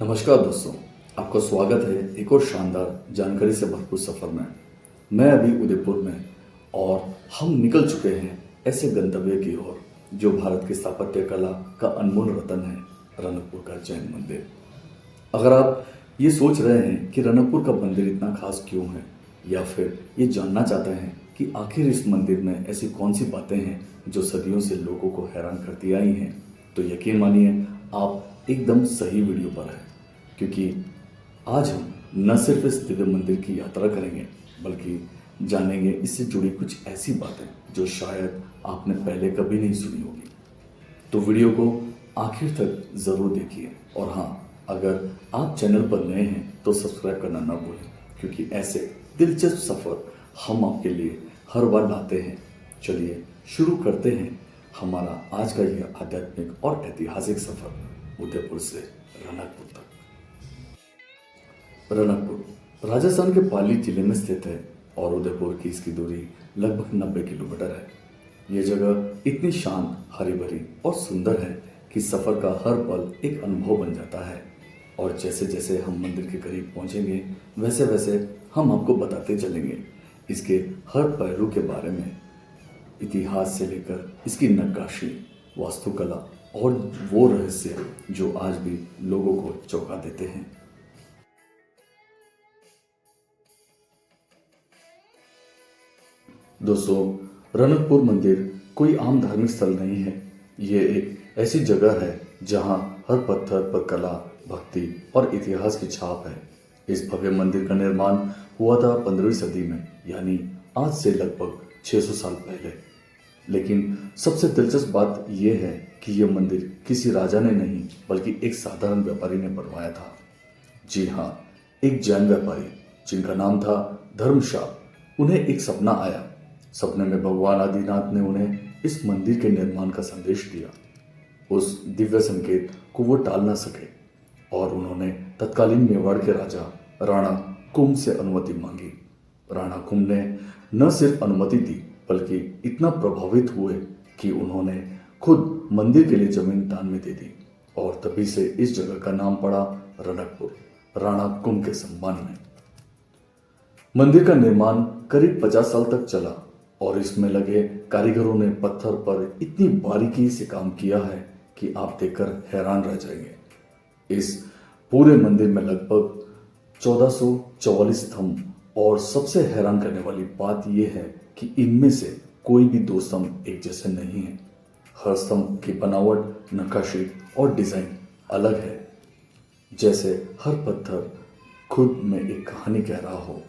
नमस्कार दोस्तों, आपका स्वागत है एक और शानदार जानकारी से भरपूर सफ़र में। मैं अभी उदयपुर में और हम निकल चुके हैं ऐसे गंतव्य की ओर जो भारत की स्थापत्य कला का अनमोल रत्न है, रनकपुर का जैन मंदिर। अगर आप ये सोच रहे हैं कि रनकपुर का मंदिर इतना खास क्यों है, या फिर ये जानना चाहते हैं कि आखिर इस मंदिर में ऐसी कौन सी बातें हैं जो सदियों से लोगों को हैरान करती आई हैं, तो यकीन मानिए आप एकदम सही वीडियो पर हैं। क्योंकि आज हम न सिर्फ इस दिव्य मंदिर की यात्रा करेंगे, बल्कि जानेंगे इससे जुड़ी कुछ ऐसी बातें जो शायद आपने पहले कभी नहीं सुनी होगी। तो वीडियो को आखिर तक ज़रूर देखिए। और हाँ, अगर आप चैनल पर नए हैं तो सब्सक्राइब करना ना भूलें, क्योंकि ऐसे दिलचस्प सफ़र हम आपके लिए हर बार लाते हैं। चलिए शुरू करते हैं हमारा आज का यह आध्यात्मिक और ऐतिहासिक सफ़र उदयपुर से रनकपुर तक। रनकपुर राजस्थान के पाली जिले में स्थित है और उदयपुर की इसकी दूरी लगभग 90 किलोमीटर है। ये जगह इतनी शांत, हरी भरी और सुंदर है कि सफ़र का हर पल एक अनुभव बन जाता है। और जैसे जैसे हम मंदिर के करीब पहुंचेंगे, वैसे वैसे हम आपको बताते चलेंगे इसके हर पहलू के बारे में, इतिहास से लेकर इसकी नक्काशी, वास्तुकला और वो रहस्य जो आज भी लोगों को चौंका देते हैं। दोस्तों, रनकपुर मंदिर कोई आम धार्मिक स्थल नहीं है। ये एक ऐसी जगह है जहां हर पत्थर पर कला, भक्ति और इतिहास की छाप है। इस भव्य मंदिर का निर्माण हुआ था 15वीं सदी में, यानी आज से लगभग 600 साल पहले। लेकिन सबसे दिलचस्प बात यह है कि यह मंदिर किसी राजा ने नहीं, बल्कि एक साधारण व्यापारी ने बनवाया था। जी हाँ, एक जैन व्यापारी जिनका नाम था धर्मशाल। उन्हें एक सपना आया। सपने में भगवान आदिनाथ ने उन्हें इस मंदिर के निर्माण का संदेश दिया। उस दिव्य संकेत को वो टाल ना सके और उन्होंने तत्कालीन मेवाड़ के राजा राणा कुंभ से अनुमति मांगी। राणा कुंभ ने न सिर्फ अनुमति दी, बल्कि इतना प्रभावित हुए कि उन्होंने खुद मंदिर के लिए जमीन दान में दे दी। और तभी से इस जगह का नाम पड़ा रनकपुर, राणा कुंभ के सम्मान में। मंदिर का निर्माण करीब 50 साल तक चला और इसमें लगे कारीगरों ने पत्थर पर इतनी बारीकी से काम किया है कि आप देखकर हैरान रह जाएंगे। इस पूरे मंदिर में लगभग 1444 स्तंभ, और सबसे हैरान करने वाली बात यह है कि इनमें से कोई भी दो स्तंभ एक जैसे नहीं है। हर स्तंभ की बनावट, नक्काशी और डिजाइन अलग है, जैसे हर पत्थर खुद में एक कहानी कह रहा हो।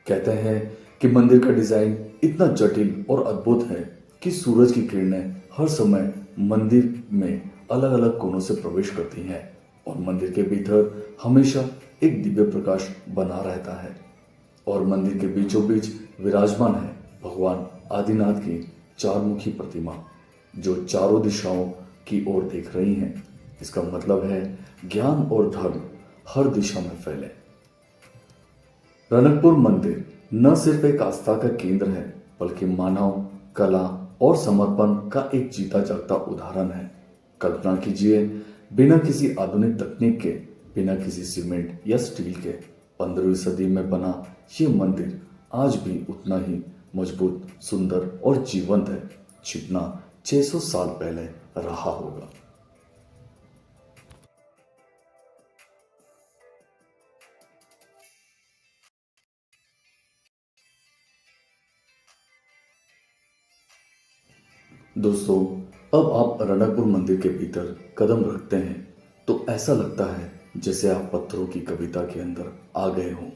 कहते हैं कि मंदिर का डिजाइन इतना जटिल और अद्भुत है कि सूरज की किरणें हर समय मंदिर में अलग अलग कोनों से प्रवेश करती हैं और मंदिर के भीतर हमेशा एक दिव्य प्रकाश बना रहता है। और मंदिर के बीचों बीच विराजमान है भगवान आदिनाथ की चारमुखी प्रतिमा, जो चारों दिशाओं की ओर देख रही हैं। इसका मतलब है ज्ञान और धर्म हर दिशा में फैले। रनकपुर मंदिर न सिर्फ एक आस्था का केंद्र है, बल्कि मानव, कला और समर्पण का एक जीता जागता उदाहरण है। कल्पना कीजिए, बिना किसी आधुनिक तकनीक के, बिना किसी सीमेंट या स्टील के 15वीं सदी में बना ये मंदिर आज भी उतना ही मजबूत, सुंदर और जीवंत है जितना 600 साल पहले रहा होगा। दोस्तों, अब आप रनकपुर मंदिर के भीतर कदम रखते हैं तो ऐसा लगता है जैसे आप पत्थरों की कविता के अंदर आ गए हों।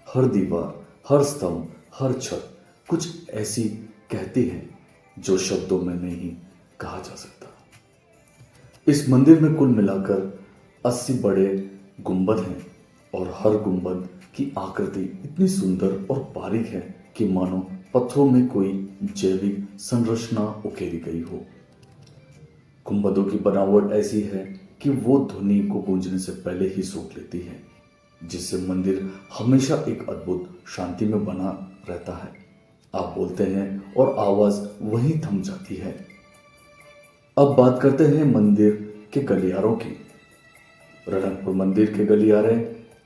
हर दीवार, हर स्तंभ, हर छत कुछ ऐसी कहती है जो शब्दों में नहीं कहा जा सकता। इस मंदिर में कुल मिलाकर 80 बड़े गुंबद हैं और हर गुंबद की आकृति इतनी सुंदर और बारीक है कि मानो पत्थरों में कोई जैविक संरचना उकेरी गई हो। गुंबदों की बनावट ऐसी है कि वो ध्वनि को गूंजने से पहले ही सोख लेती है, जिससे मंदिर हमेशा एक अद्भुत शांति में बना रहता है। आप बोलते हैं और आवाज वहीं थम जाती है। अब बात करते हैं मंदिर के गलियारों की। रणकपुर मंदिर के गलियारे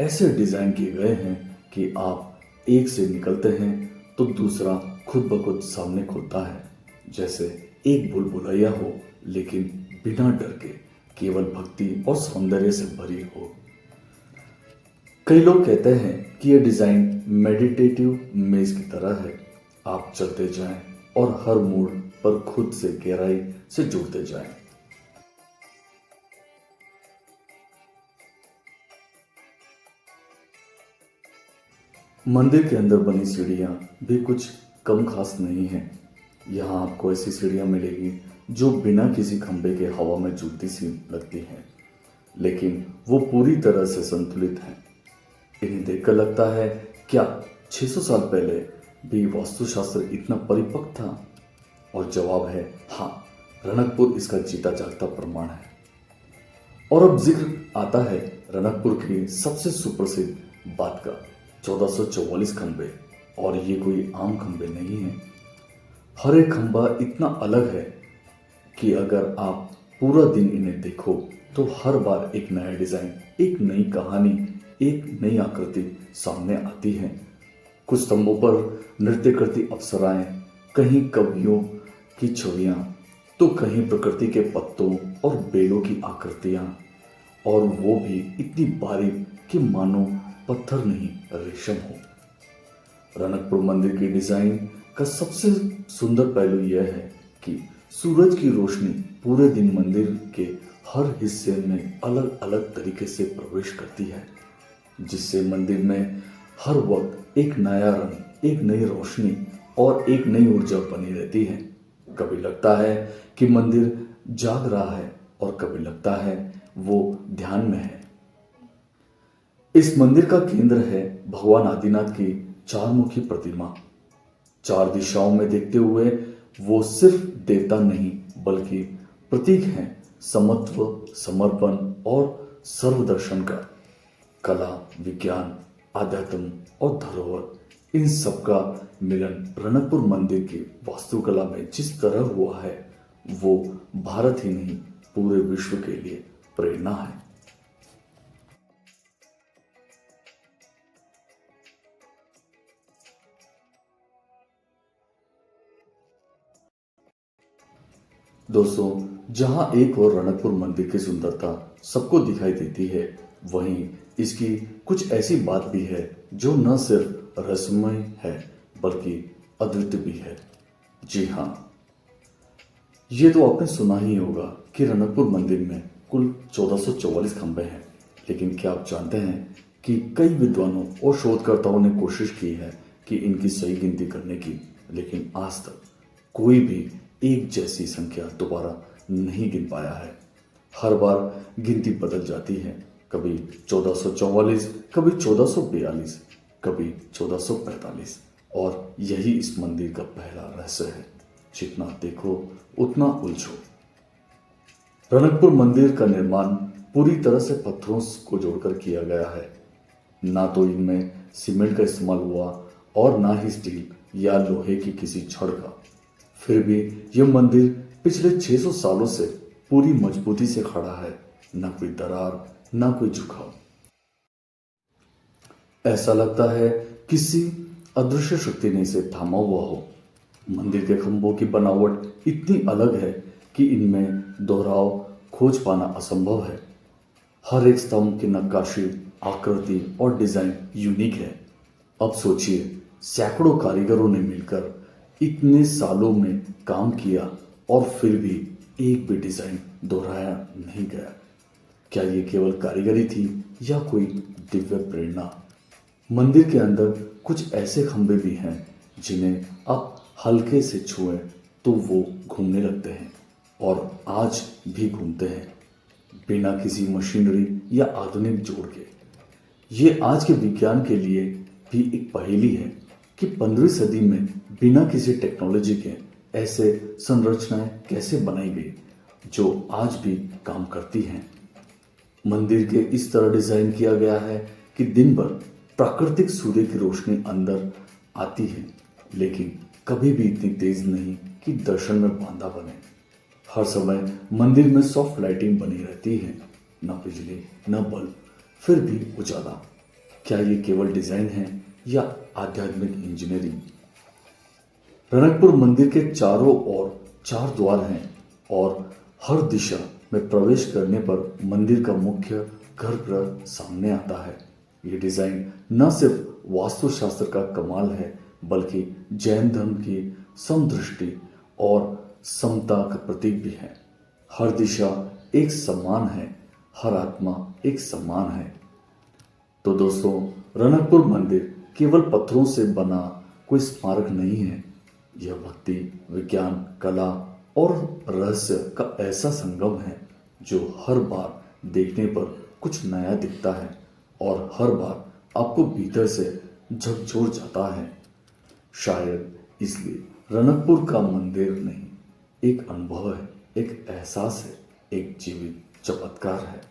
ऐसे डिजाइन किए गए हैं कि आप एक से निकलते हैं तो दूसरा खुद ब खुद सामने खुलता है, जैसे एक भूलभुलैया हो लेकिन बिना डर के केवल भक्ति और सौंदर्य से भरी हो। कई लोग कहते हैं कि यह डिजाइन मेडिटेटिव मेज की तरह है। आप चलते जाएं और हर मोड़ पर खुद से गहराई से जुड़ते जाएं। मंदिर के अंदर बनी सीढ़ियां भी कुछ कम खास नहीं हैं। यहाँ आपको ऐसी सीढ़ियां मिलेगी जो बिना किसी खंभे के हवा में झूलती सी लगती हैं, लेकिन वो पूरी तरह से संतुलित हैं। इन्हें देखकर लगता है, क्या 600 साल पहले भी वास्तुशास्त्र इतना परिपक्व था? और जवाब है हाँ, रणकपुर इसका जीता जागता प्रमाण है। और अब जिक्र आता है रणकपुर की सबसे सुप्रसिद्ध बात का, 1444 खंबे। और ये कोई आम खंबे नहीं है। हर एक खंबा इतना अलग है कि अगर आप पूरा दिन इन्हें देखो तो हर बार एक नया डिजाइन, एक नई कहानी, एक नई आकृति सामने आती है। कुछ स्तंभों पर नृत्य करती अप्सराएं, कहीं कवियों की छवियां, तो कहीं प्रकृति के पत्तों और बेलों की आकृतियां, और वो भी इतनी बारीक कि मानो पत्थर नहीं रेशम हो। रणकपुर मंदिर की डिजाइन का सबसे सुंदर पहलू यह है कि सूरज की रोशनी पूरे दिन मंदिर के हर हिस्से में अलग अलग तरीके से प्रवेश करती है, जिससे मंदिर में हर वक्त एक नया रंग, एक नई रोशनी और एक नई ऊर्जा बनी रहती है। कभी लगता है कि मंदिर जाग रहा है और कभी लगता है वो ध्यान में है। इस मंदिर का केंद्र है भगवान आदिनाथ की चारमुखी प्रतिमा। चार दिशाओं में देखते हुए वो सिर्फ देवता नहीं बल्कि प्रतीक हैं समत्व, समर्पण और सर्वदर्शन का। कला, विज्ञान, आध्यात्म और धरोहर, इन सबका मिलन रणकपुर मंदिर की वास्तुकला में जिस तरह हुआ है, वो भारत ही नहीं पूरे विश्व के लिए प्रेरणा है। दोस्तों, जहां एक और रणकपुर मंदिर की सुंदरता सबको दिखाई देती है, वहीं इसकी कुछ ऐसी बात भी है जो न सिर्फ रहस्यमय है बल्कि अद्वितीय भी है। जी हाँ, ये तो आपने सुना ही होगा कि रणकपुर मंदिर में कुल 1444 खंबे हैं, लेकिन क्या आप जानते हैं कि कई विद्वानों और शोधकर्ताओं ने कोशिश की है कि इनकी सही गिनती करने की, लेकिन आज तक कोई भी एक जैसी संख्या दोबारा नहीं गिन पाया है। हर बार गिनती बदल जाती है, कभी 1444, कभी 1442, कभी 1445, और यही इस मंदिर का पहला रहस्य है। जितना देखो उतना उलझो। रणकपुर मंदिर का निर्माण पूरी तरह से पत्थरों को जोड़कर किया गया है। ना तो इनमें सीमेंट का इस्तेमाल हुआ और ना ही स्टील या लोहे की किसी छड़ का। फिर भी यह मंदिर पिछले 600 सालों से पूरी मजबूती से खड़ा है, ना कोई दरार, ना कोई झुकाव। ऐसा लगता है किसी अदृश्य शक्ति ने इसे थामा हुआ हो। मंदिर के खंभों की बनावट इतनी अलग है कि इनमें दोहराव खोज पाना असंभव है। हर एक स्तंभ की नक्काशी, आकृति और डिजाइन यूनिक है। अब सोचिए, सैकड़ों कारीगरों ने मिलकर इतने सालों में काम किया और फिर भी एक भी डिजाइन दोहराया नहीं गया। क्या ये केवल कारीगरी थी या कोई दिव्य प्रेरणा? मंदिर के अंदर कुछ ऐसे खंभे भी हैं जिन्हें आप हल्के से छुएं तो वो घूमने लगते हैं और आज भी घूमते हैं, बिना किसी मशीनरी या आधुनिक जोड़ के। ये आज के विज्ञान के लिए भी एक पहेली है कि 15वीं सदी में बिना किसी टेक्नोलॉजी के ऐसे संरचनाएं कैसे बनाई गई जो आज भी काम करती हैं। मंदिर के इस तरह डिजाइन किया गया है कि दिन भर प्राकृतिक सूर्य की रोशनी अंदर आती है, लेकिन कभी भी इतनी तेज नहीं कि दर्शन में बाधा बने। हर समय मंदिर में सॉफ्ट लाइटिंग बनी रहती है, न बिजली न बल्ब, फिर भी उजाला। क्या ये केवल डिजाइन है या आध्यात्मिक इंजीनियरिंग? रनकपुर मंदिर के चारों ओर 4 द्वार हैं और हर दिशा में प्रवेश करने पर मंदिर का मुख्य गर्भगृह सामने आता है। ये डिजाइन न सिर्फ वास्तुशास्त्र का कमाल है, बल्कि जैन धर्म की समदृष्टि और समता का प्रतीक भी है। हर दिशा एक समान है, हर आत्मा एक समान है। तो दोस्तों, रनकपुर मंदिर केवल पत्थरों से बना कोई स्मारक नहीं है। यह भक्ति, विज्ञान, कला और रहस्य का ऐसा संगम है जो हर बार देखने पर कुछ नया दिखता है और हर बार आपको भीतर से झकझोर जाता है। शायद इसलिए रनकपुर का मंदिर नहीं, एक अनुभव है, एक एहसास है, एक जीवित चमत्कार है।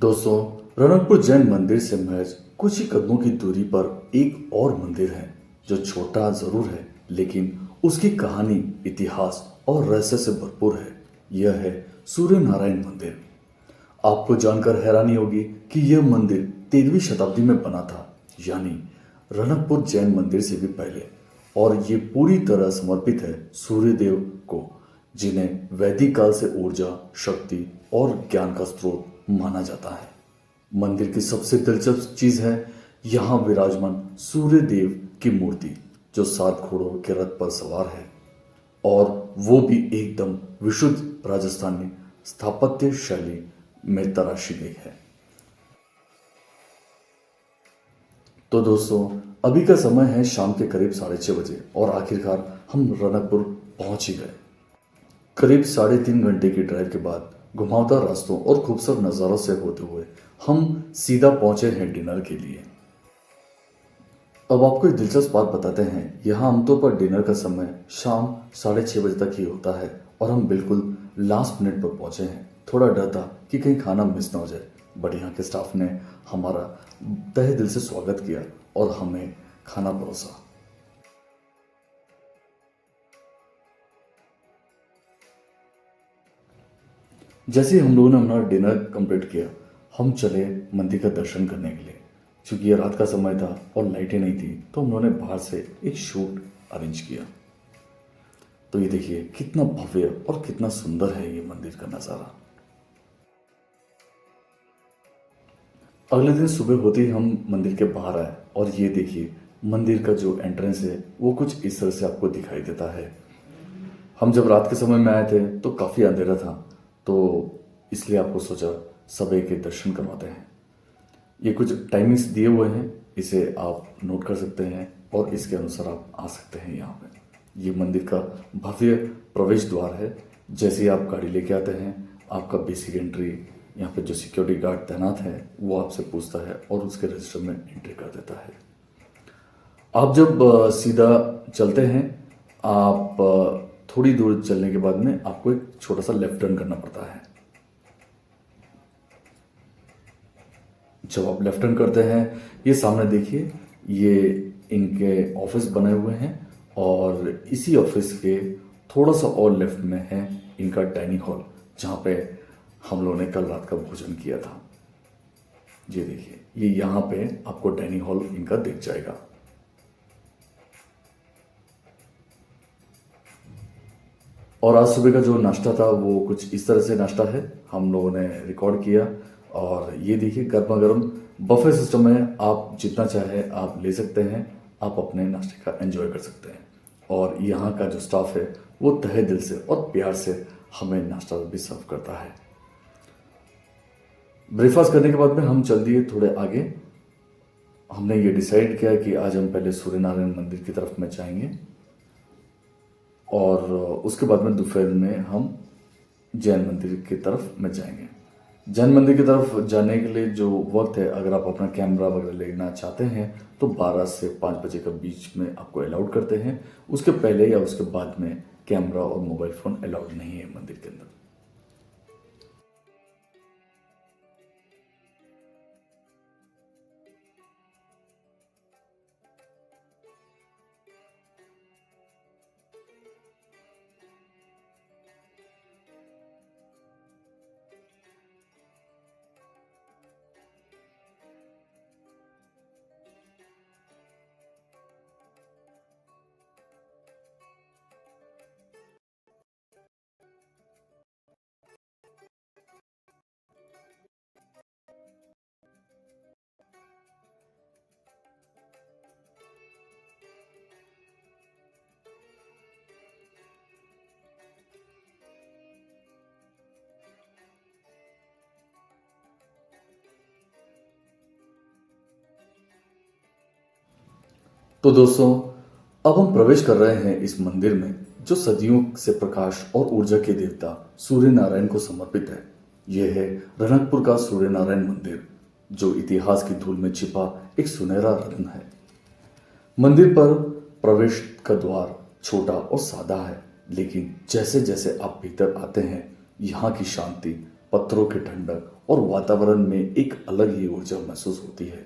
दोस्तों, रनकपुर जैन मंदिर से महज कुछ ही कदमों की दूरी पर एक और मंदिर है जो छोटा जरूर है, लेकिन उसकी कहानी, इतिहास और रहस्य से भरपूर है। यह है सूर्य नारायण मंदिर। आपको जानकर हैरानी होगी कि यह मंदिर 13वीं शताब्दी में बना था, यानी रनकपुर जैन मंदिर से भी पहले। और ये पूरी तरह समर्पित है सूर्य देव को, जिन्हें वैदिक काल से ऊर्जा, शक्ति और ज्ञान का स्रोत माना जाता है। मंदिर की सबसे दिलचस्प चीज है यहाँ विराजमान सूर्य देव की मूर्ति, जो 7 घोड़ों के रथ पर सवार है, और वो भी एकदम विशुद्ध राजस्थानी स्थापत्य शैली में तराशी गई है। तो दोस्तों, अभी का समय है शाम के करीब 6:30 बजे और आखिरकार हम रनकपुर पहुंच ही गए। करीब 3.5 घंटे की ड्राइव के बाद, घुमावदार रास्तों और खूबसूरत नज़ारों से होते हुए हम सीधा पहुंचे हैं डिनर के लिए। अब आपको एक दिलचस्प बात बताते हैं, यहाँ आमतौर पर डिनर का समय शाम 6:30 बजे तक ही होता है और हम बिल्कुल लास्ट मिनट पर पहुंचे हैं। थोड़ा डर था कि कहीं खाना मिस ना हो जाए, बट यहाँ के स्टाफ ने हमारा तहे दिल से स्वागत किया और हमें खाना परोसा। जैसे ही हम लोगों ने हमारा डिनर कंप्लीट किया, हम चले मंदिर का दर्शन करने के लिए। क्योंकि ये रात का समय था और लाइटें नहीं थी, तो हम लोगों ने बाहर से एक शूट अरेंज किया। तो ये देखिए कितना भव्य और कितना सुंदर है ये मंदिर का नज़ारा। अगले दिन सुबह होते ही हम मंदिर के बाहर आए और ये देखिए मंदिर का जो एंट्रेंस है वो कुछ इस तरह से आपको दिखाई देता है। हम जब रात के समय में आए थे तो काफ़ी अंधेरा था, तो इसलिए आपको सोचा सुबह के दर्शन करवाते हैं। ये कुछ टाइमिंग्स दिए हुए हैं, इसे आप नोट कर सकते हैं और इसके अनुसार आप आ सकते हैं यहाँ पे। ये मंदिर का भव्य प्रवेश द्वार है। जैसे ही आप गाड़ी लेके आते हैं, आपका बेसिक एंट्री, यहाँ पे जो सिक्योरिटी गार्ड तैनात है वो आपसे पूछता है और उसके रजिस्टर में एंट्री कर देता है। आप जब सीधा चलते हैं, आप थोड़ी दूर चलने के बाद में आपको एक छोटा सा लेफ्ट टर्न करना पड़ता है। जब आप लेफ्ट टर्न करते हैं, ये सामने देखिए, ये इनके ऑफिस बने हुए हैं और इसी ऑफिस के थोड़ा सा और लेफ्ट में है इनका डाइनिंग हॉल, जहाँ पे हम लोगों ने कल रात का भोजन किया था। ये देखिए, ये यहाँ पे आपको डाइनिंग हॉल इनका दिख जाएगा। और आज सुबह का जो नाश्ता था वो कुछ इस तरह से नाश्ता है, हम लोगों ने रिकॉर्ड किया। और ये देखिए गर्मा गर्म बफे सिस्टम है, आप जितना चाहे आप ले सकते हैं, आप अपने नाश्ते का एंजॉय कर सकते हैं। और यहाँ का जो स्टाफ है वो तहे दिल से और प्यार से हमें नाश्ता भी सर्व करता है। ब्रेकफास्ट करने के बाद में हम चल दिए थोड़े आगे। हमने ये डिसाइड किया कि आज हम पहले सूर्य नारायण मंदिर की तरफ में जाएंगे और उसके बाद में दोपहर में हम जैन मंदिर की तरफ में जाएंगे। जैन मंदिर की तरफ जाने के लिए जो वक्त है, अगर आप अपना कैमरा वगैरह लेना चाहते हैं तो 12 से 5 बजे के बीच में आपको अलाउड करते हैं। उसके पहले या उसके बाद में कैमरा और मोबाइल फ़ोन अलाउड नहीं है मंदिर के अंदर। तो दोस्तों, अब हम प्रवेश कर रहे हैं इस मंदिर में जो सदियों से प्रकाश और ऊर्जा के देवता सूर्य नारायण को समर्पित है। यह है रनकपुर का सूर्य नारायण मंदिर, जो इतिहास की धूल में छिपा एक सुनहरा रत्न है। मंदिर पर प्रवेश का द्वार छोटा और सादा है, लेकिन जैसे जैसे आप भीतर आते हैं, यहाँ की शांति, पत्थरों की ठंडक और वातावरण में एक अलग ही ऊर्जा महसूस होती है।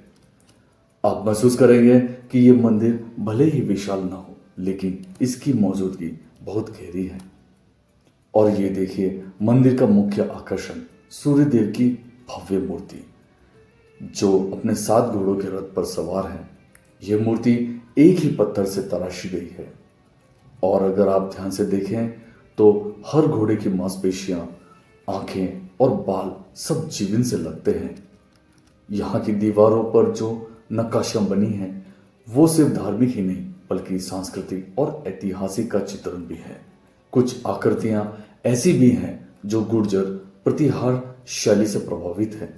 आप महसूस करेंगे कि ये मंदिर भले ही विशाल ना हो, लेकिन इसकी मौजूदगी बहुत गहरी है। और ये देखिए, मंदिर का मुख्य आकर्षण सूर्यदेव की भव्य मूर्ति, जो अपने 7 घोड़ों के रथ पर सवार है। यह मूर्ति एक ही पत्थर से तराशी गई है, और अगर आप ध्यान से देखें तो हर घोड़े की मांसपेशियां, आंखें और बाल सब जीवन से लगते हैं। यहाँ की दीवारों पर जो नक्काशियां बनी हैं, वो सिर्फ धार्मिक ही नहीं बल्कि सांस्कृतिक और ऐतिहासिक का चित्रण भी है। कुछ आकृतियां ऐसी भी हैं जो गुर्जर प्रतिहार शैली से प्रभावित है,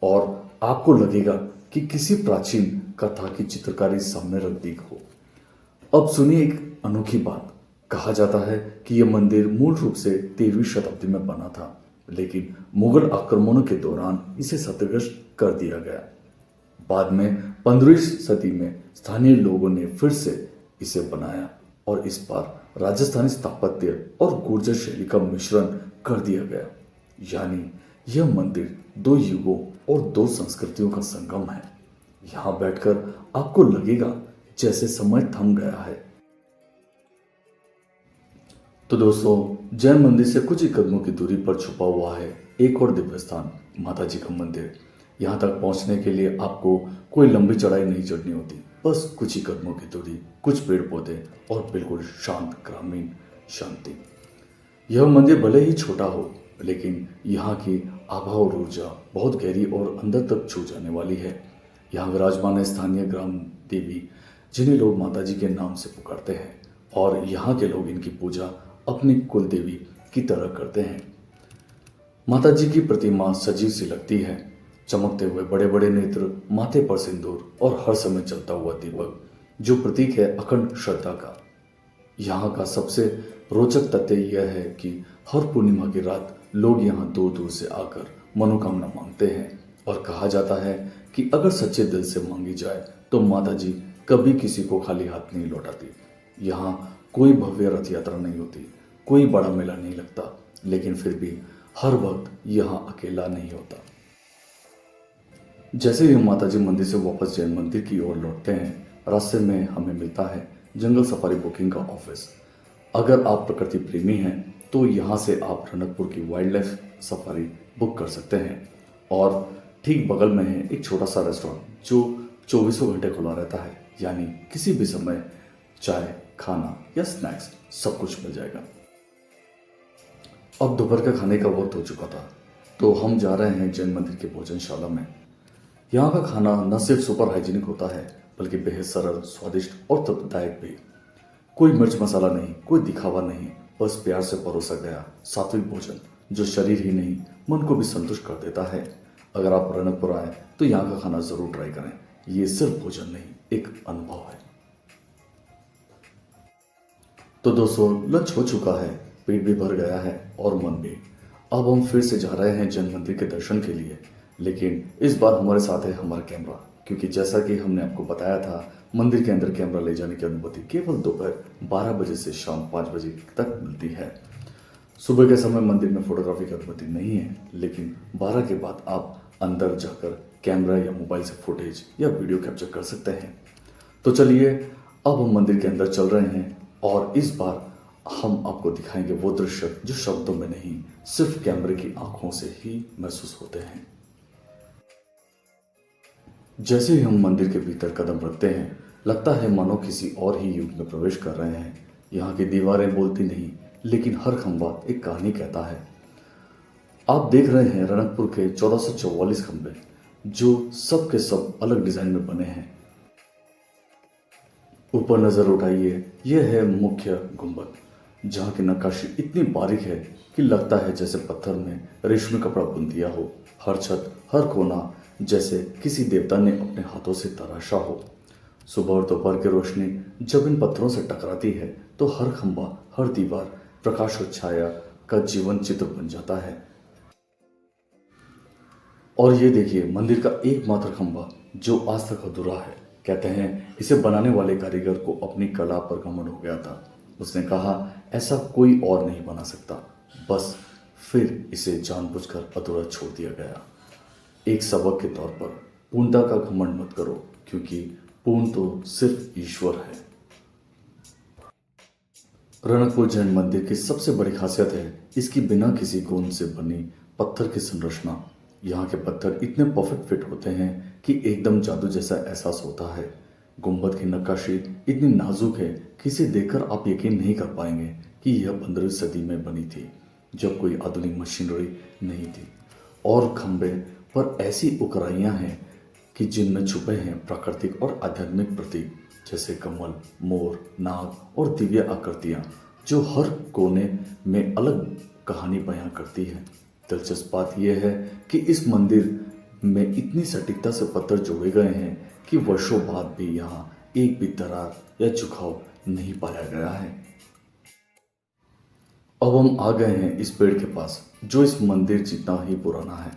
और आपको लगेगा कि किसी प्राचीन कथा की चित्रकारी सामने रख दी हो। अब सुनिए एक अनोखी बात। कहा जाता है कि यह मंदिर मूल रूप से 13वीं शताब्दी में बना था, लेकिन मुगल आक्रमणों के दौरान इसे क्षतिग्रस्त कर दिया गया। बाद में 15वीं सदी में स्थानीय लोगों ने फिर से इसे बनाया, और इस बार राजस्थानी स्थापत्य और गुर्जर शैली का मिश्रण कर दिया गया। यानी यह मंदिर 2 युगों और 2 संस्कृतियों का संगम है। यहाँ बैठकर आपको लगेगा जैसे समय थम गया है। तो दोस्तों, जैन मंदिर से कुछ ही कदमों की दूरी पर छुपा हुआ है एक और दिव्य स्थान, माता जी का मंदिर। यहाँ तक पहुँचने के लिए आपको कोई लंबी चढ़ाई नहीं चढ़नी होती, बस कुछ ही कदमों की दूरी, कुछ पेड़ पौधे और बिल्कुल शांत ग्रामीण शांति। यह मंदिर भले ही छोटा हो, लेकिन यहाँ की आभा और ऊर्जा बहुत गहरी और अंदर तक छू जाने वाली है। यहाँ विराजमान है स्थानीय ग्राम देवी, जिन्हें लोग माता जी के नाम से पुकारते हैं, और यहाँ के लोग इनकी पूजा अपनी कुल देवी की तरह करते हैं। माता जी की प्रतिमा सजीव सी लगती है, चमकते हुए बड़े बड़े नेत्र, माथे पर सिंदूर और हर समय चलता हुआ दीपक, जो प्रतीक है अखंड श्रद्धा का। यहाँ का सबसे रोचक तथ्य यह है कि हर पूर्णिमा की रात लोग यहाँ दूर दूर से आकर मनोकामना मांगते हैं, और कहा जाता है कि अगर सच्चे दिल से मांगी जाए तो माता जी कभी किसी को खाली हाथ नहीं लौटाती। यहाँ कोई भव्य रथ यात्रा नहीं होती, कोई बड़ा मेला नहीं लगता, लेकिन फिर भी हर वक्त यहाँ अकेला नहीं होता। जैसे ही हम माता जी मंदिर से वापस जैन मंदिर की ओर लौटते हैं, रास्ते में हमें मिलता है जंगल सफारी बुकिंग का ऑफिस। अगर आप प्रकृति प्रेमी हैं तो यहाँ से आप रनकपुर की वाइल्ड लाइफ सफारी बुक कर सकते हैं, और ठीक बगल में है एक छोटा सा रेस्टोरेंट जो 24 घंटे खुला रहता है। यानी किसी भी समय चाय, खाना या स्नैक्स सब कुछ मिल जाएगा। अब दोपहर का खाने का वक्त हो चुका था, तो हम जा रहे हैं जैन मंदिर की भोजनशाला में। यहाँ का खाना न सिर्फ सुपर हाइजीनिक होता है, बल्कि बेहद सरल, स्वादिष्ट और तृप्तिदायक भी। कोई मिर्च मसाला नहीं, कोई दिखावा नहीं, बस प्यार से परोसा गया सात्विक भोजन, जो शरीर ही नहीं मन को भी संतुष्ट कर देता है। अगर आप रनकपुर आए तो यहाँ का खाना जरूर ट्राई करें। ये सिर्फ भोजन नहीं, एक अनुभव है। तो दोस्तों, लंच हो चुका है, पेट भी भर गया है और मन भी। अब हम फिर से जा रहे हैं जैन मंदिर के दर्शन के लिए, लेकिन इस बार हमारे साथ है हमारा कैमरा, क्योंकि जैसा कि हमने आपको बताया था, मंदिर के अंदर कैमरा ले जाने की अनुमति केवल दोपहर 12 बजे से शाम 5 बजे तक मिलती है। सुबह के समय मंदिर में फोटोग्राफी की अनुमति नहीं है, लेकिन 12 के बाद आप अंदर जाकर कैमरा या मोबाइल से फुटेज या वीडियो कैप्चर कर सकते हैं। तो चलिए, अब हम मंदिर के अंदर चल रहे हैं, और इस बार हम आपको दिखाएंगे वो दृश्य जो शब्दों में नहीं, सिर्फ कैमरे की आंखों से ही महसूस होते हैं। जैसे ही हम मंदिर के भीतर कदम रखते हैं, लगता है मानो किसी और ही युग में प्रवेश कर रहे हैं। यहाँ की दीवारें बोलती नहीं, लेकिन हर खंबा एक कहानी कहता है। आप देख रहे हैं रनकपुर के 1444 खंबे, जो सब के सब अलग डिजाइन में बने हैं। ऊपर नजर उठाइए, यह है मुख्य गुंबद, जहाँ की नक्काशी इतनी बारीक है कि लगता है जैसे पत्थर में रेशमी कपड़ा बुन दिया हो। हर छत, हर कोना जैसे किसी देवता ने अपने हाथों से तराशा हो। सुबह और दोपहर की रोशनी जब इन पत्थरों से टकराती है तो हर खंभा, हर दीवार प्रकाश और छाया का जीवन चित्र बन जाता है। और ये देखिए मंदिर का एकमात्र खंभा जो आज तक अधूरा है। कहते हैं इसे बनाने वाले कारीगर को अपनी कला पर घमंड हो गया था। उसने कहा ऐसा कोई और नहीं बना सकता, बस फिर इसे जानबूझकर अधूरा छोड़ दिया गया। एक सबक के तौर पर पूर्णता का घमंड मत करो, क्योंकि पूर्ण तो सिर्फ ईश्वर है। रणकपुर जैन मंदिर की सबसे बड़ी खासियत है इसकी बिना किसी गोंद से बनी पत्थर की संरचना। यहाँ के पत्थर इतने परफेक्ट फिट होते हैं कि एकदम जादू जैसा एहसास होता है। गुंबद की नक्काशी इतनी नाजुक है कि इसे देखकर आप यकीन नहीं कर पाएंगे कि यह 15वीं सदी में बनी थी, जब कोई आधुनिक मशीनरी नहीं थी। और खंबे पर ऐसी उकराइयाँ हैं कि जिनमें छुपे हैं प्राकृतिक और आध्यात्मिक प्रतीक, जैसे कमल, मोर, नाग और दिव्य आकृतियाँ, जो हर कोने में अलग कहानी बयां करती है। दिलचस्प बात यह है कि इस मंदिर में इतनी सटीकता से पत्थर जोड़े गए हैं कि वर्षों बाद भी यहाँ एक भी दरार या झुकाव नहीं पाया गया है। अब हम आ गए हैं इस पेड़ के पास जो इस मंदिर जितना ही पुराना है।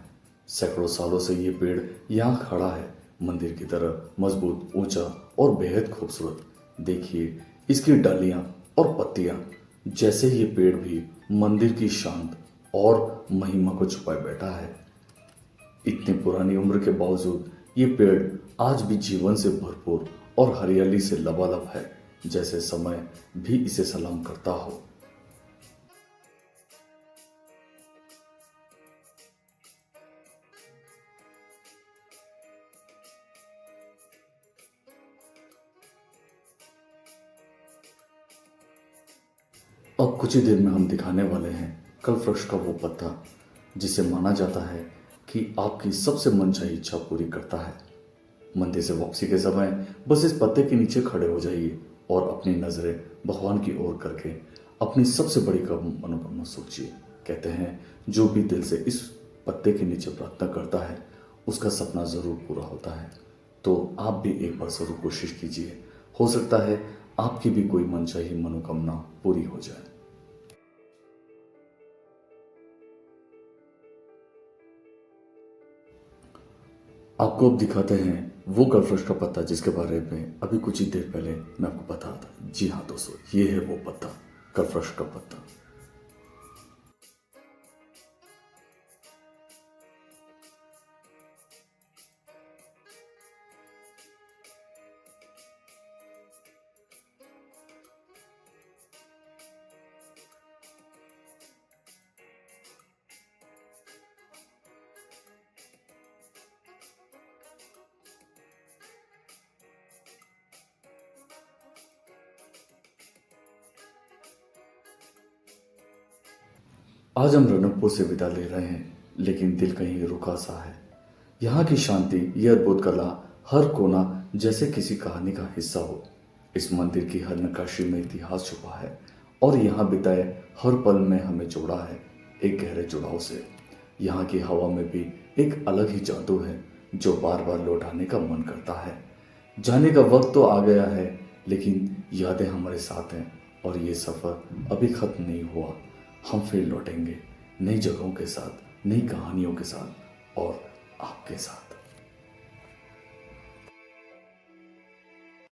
सैकड़ों सालों से ये पेड़ यहाँ खड़ा है, मंदिर की तरह मजबूत, ऊंचा और बेहद खूबसूरत। देखिए इसकी डालियां और पत्तियां, जैसे ये पेड़ भी मंदिर की शांत और महिमा को छुपाए बैठा है। इतनी पुरानी उम्र के बावजूद ये पेड़ आज भी जीवन से भरपूर और हरियाली से लबालब है, जैसे समय भी इसे सलाम करता हो। अब कुछ ही देर में हम दिखाने वाले हैं कल्पवृक्ष का वो पत्ता जिसे माना जाता है कि आपकी सबसे मनचाही इच्छा पूरी करता है। मंदिर से वापसी के समय बस इस पत्ते के नीचे खड़े हो जाइए और अपनी नजरें भगवान की ओर करके अपनी सबसे बड़ी मनोकामना सोचिए। कहते हैं जो भी दिल से इस पत्ते के नीचे प्रार्थना करता है उसका सपना जरूर पूरा होता है। तो आप भी एक बार जरूर कोशिश कीजिए, हो सकता है आपकी भी कोई मनचाही मनोकामना पूरी हो जाए। आपको अब दिखाते हैं वो कल्पवृक्ष का पत्ता जिसके बारे में अभी कुछ ही देर पहले मैं आपको बता था। जी हाँ दोस्तों, ये है वो पत्ता, कल्पवृक्ष का पत्ता। आज हम रणकपुर से विदा ले रहे हैं, लेकिन दिल कहीं रुका सा है। यहाँ की शांति, यह अद्भुत कला, हर कोना जैसे किसी कहानी का हिस्सा हो। इस मंदिर की हर नक्काशी में इतिहास छुपा है और यहाँ बिताए हर पल में हमें जोड़ा है एक गहरे जुड़ाव से। यहाँ की हवा में भी एक अलग ही जादू है जो बार बार लौट आने का मन करता है। जाने का वक्त तो आ गया है, लेकिन यादें हमारे साथ हैं और ये सफ़र अभी खत्म नहीं हुआ। हम फिर लौटेंगे नई जगहों के साथ, नई कहानियों के साथ और आपके साथ।